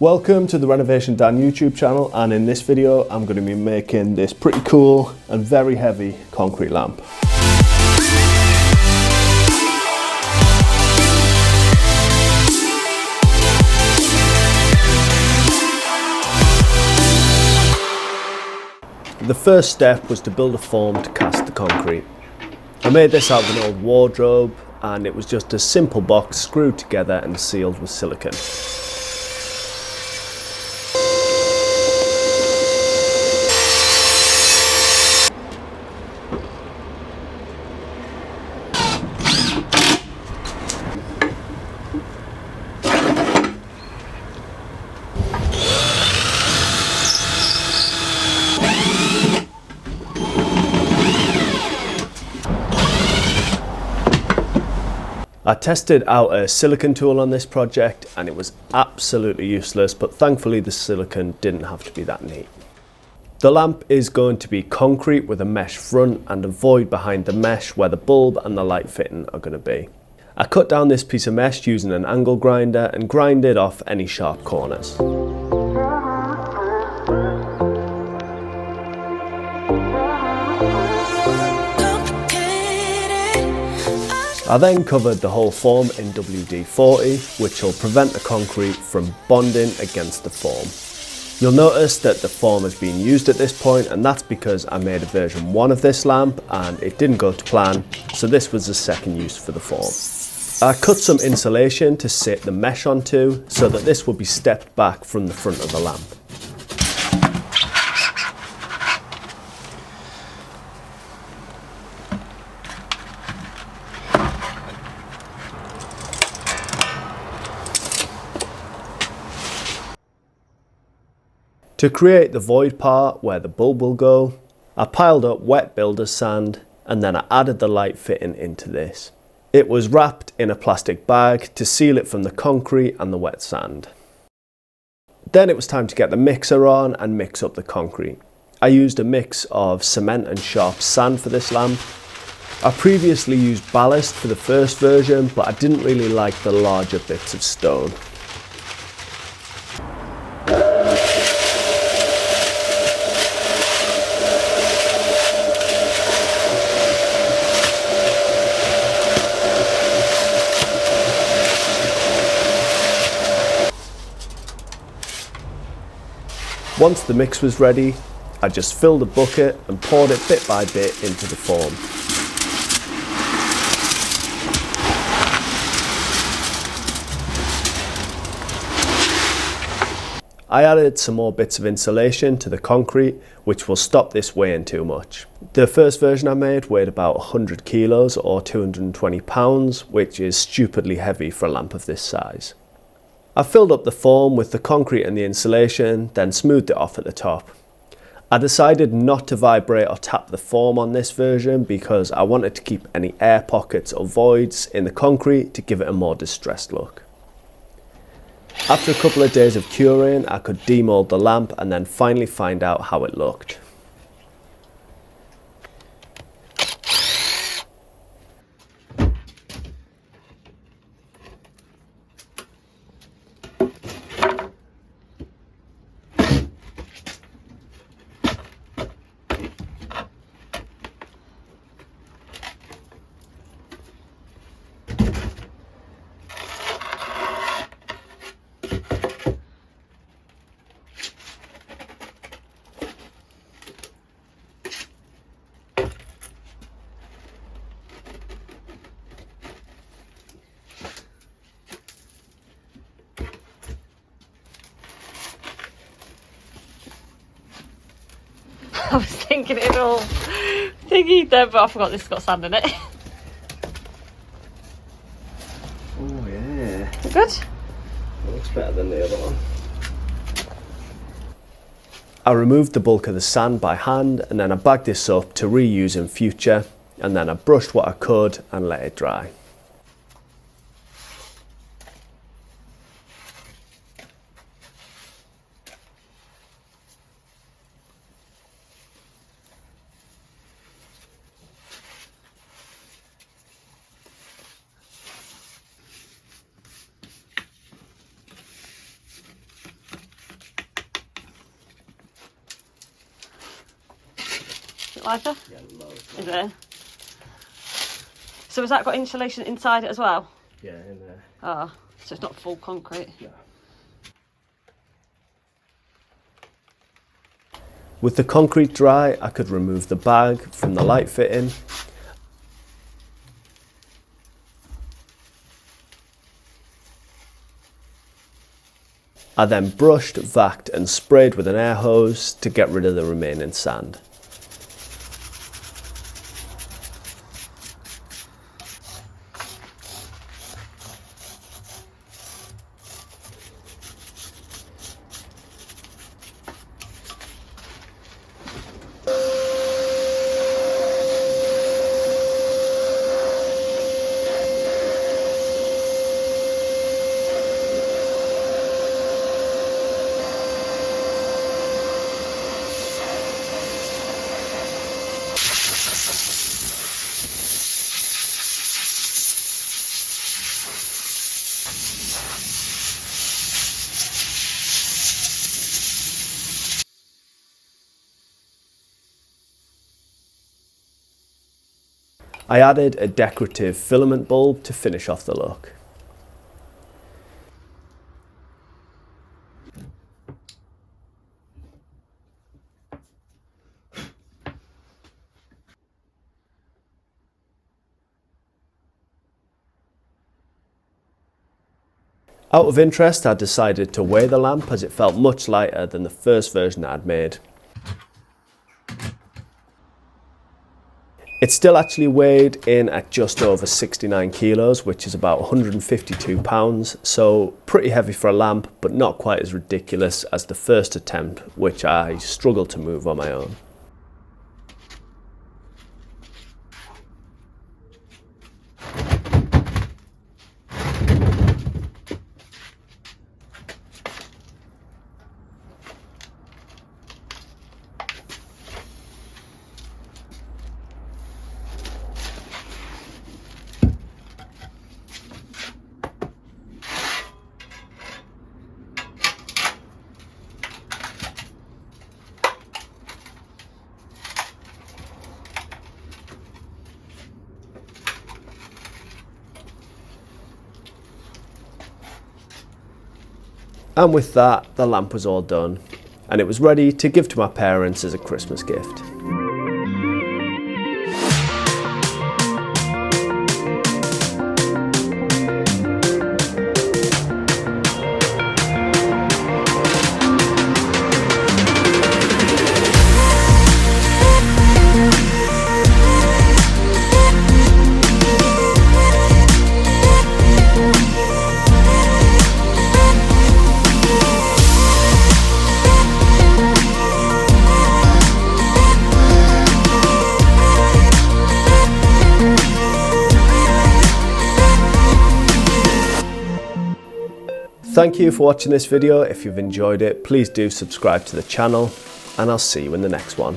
Welcome to the Renovation Dan YouTube channel, and in this video I'm going to be making this pretty cool and very heavy concrete lamp. The first step was to build a form to cast the concrete. I made this out of an old wardrobe, and it was just a simple box screwed together and sealed with silicone. I tested out a silicone tool on this project and it was absolutely useless, but thankfully the silicone didn't have to be that neat. The lamp is going to be concrete with a mesh front and a void behind the mesh where the bulb and the light fitting are going to be. I cut down this piece of mesh using an angle grinder and grinded off any sharp corners. I then covered the whole form in WD-40, which will prevent the concrete from bonding against the form. You'll notice that the form has been used at this point, and that's because I made a version 1 of this lamp and it didn't go to plan, so this was the second use for the form. I cut some insulation to sit the mesh onto so that this will be stepped back from the front of the lamp. To create the void part where the bulb will go, I piled up wet builder's sand and then I added the light fitting into this. It was wrapped in a plastic bag to seal it from the concrete and the wet sand. Then it was time to get the mixer on and mix up the concrete. I used a mix of cement and sharp sand for this lamp. I previously used ballast for the first version, but I didn't really like the larger bits of stone. Once the mix was ready, I just filled a bucket and poured it bit by bit into the form. I added some more bits of insulation to the concrete, which will stop this weighing too much. The first version I made weighed about 100 kilos or 220 pounds, which is stupidly heavy for a lamp of this size. I filled up the form with the concrete and the insulation, then smoothed it off at the top. I decided not to vibrate or tap the form on this version because I wanted to keep any air pockets or voids in the concrete to give it a more distressed look. After a couple of days of curing, I could demold the lamp and then finally find out how it looked. I was thinking it all thingy there, but I forgot this has got sand in it. Oh yeah. Good? It looks better than the other one. I removed the bulk of the sand by hand and then I bagged this up to reuse in future, and then I brushed what I could and let it dry. like her? Yeah, loads. Is it? So has that got insulation inside it as well? Yeah, in there. Oh, so it's not full concrete. No. With the concrete dry, I could remove the bag from the light fitting. I then brushed, vacked and sprayed with an air hose to get rid of the remaining sand. I added a decorative filament bulb to finish off the look. Out of interest, I decided to weigh the lamp as it felt much lighter than the first version I'd made. It still actually weighed in at just over 69 kilos, which is about 152 pounds, so pretty heavy for a lamp, but not quite as ridiculous as the first attempt, which I struggled to move on my own. And with that, the lamp was all done, and it was ready to give to my parents as a Christmas gift. Thank you for watching this video. If you've enjoyed it, please do subscribe to the channel, and I'll see you in the next one.